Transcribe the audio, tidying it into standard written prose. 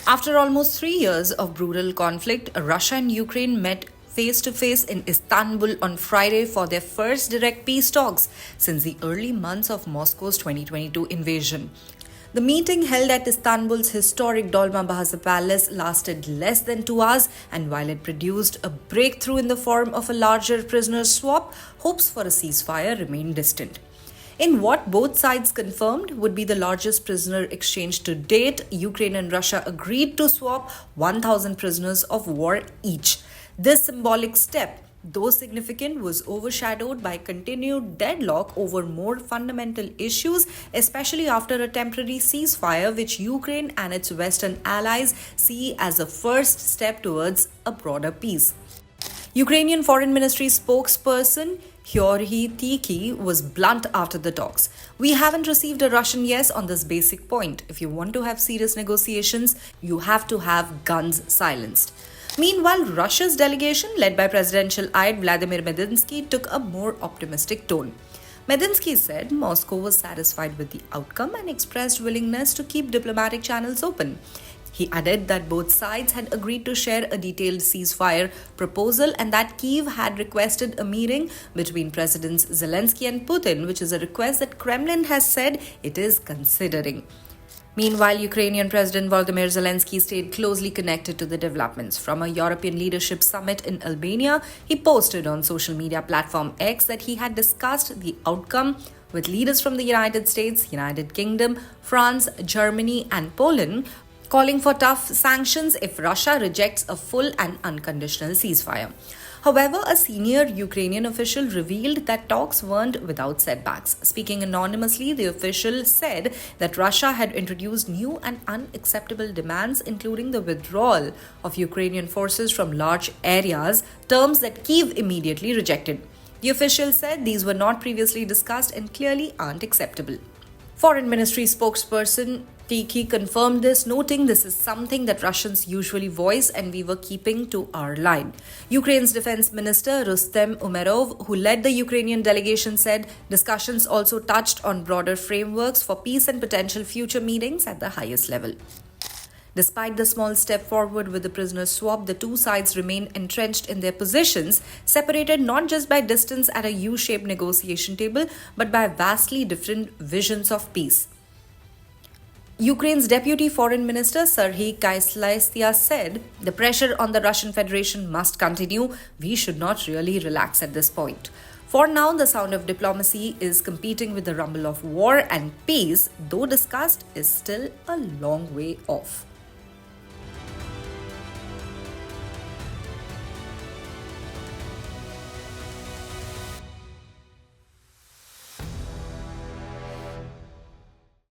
After almost 3 years of brutal conflict, Russia and Ukraine met face to face in Istanbul on Friday for their first direct peace talks since the early months of Moscow's 2022 invasion. The meeting, held at Istanbul's historic Dolmabahce Palace, lasted less than 2 hours, and while it produced a breakthrough in the form of a larger prisoners swap, hopes for a ceasefire remained distant. In what both sides confirmed would be the largest prisoner exchange to date, Ukraine and Russia agreed to swap 1,000 prisoners of war each. This symbolic step, though significant, was overshadowed by continued deadlock over more fundamental issues, especially after a temporary ceasefire, which Ukraine and its Western allies see as a first step towards a broader peace. Ukrainian Foreign Ministry spokesperson Georgy Tykhy was blunt after the talks. "We haven't received a Russian yes on this basic point. If you want to have serious negotiations, you have to have guns silenced." Meanwhile, Russia's delegation, led by presidential aide Vladimir Medinsky, took a more optimistic tone. Medinsky said Moscow was satisfied with the outcome and expressed willingness to keep diplomatic channels open. He added that both sides had agreed to share a detailed ceasefire proposal and that Kyiv had requested a meeting between Presidents Zelensky and Putin, which is a request that Kremlin has said it is considering. Meanwhile, Ukrainian President Volodymyr Zelensky stayed closely connected to the developments. From a European leadership summit in Albania, he posted on social media platform X that he had discussed the outcome with leaders from the United States, United Kingdom, France, Germany, and Poland, calling for tough sanctions if Russia rejects a full and unconditional ceasefire. However, a senior Ukrainian official revealed that talks weren't without setbacks. Speaking anonymously, the official said that Russia had introduced new and unacceptable demands, including the withdrawal of Ukrainian forces from large areas, terms that Kyiv immediately rejected. The official said these were not previously discussed and clearly aren't acceptable. Foreign Ministry spokesperson Tykhy confirmed this, noting this is something that Russians usually voice and we were keeping to our line. Ukraine's Defense Minister Rustem Umerov, who led the Ukrainian delegation, said discussions also touched on broader frameworks for peace and potential future meetings at the highest level. Despite the small step forward with the prisoner swap, the two sides remain entrenched in their positions, separated not just by distance at a U-shaped negotiation table, but by vastly different visions of peace. Ukraine's Deputy Foreign Minister Serhiy Kyslytsya said, "The pressure on the Russian Federation must continue. We should not really relax at this point." For now, the sound of diplomacy is competing with the rumble of war, and peace, though discussed, is still a long way off.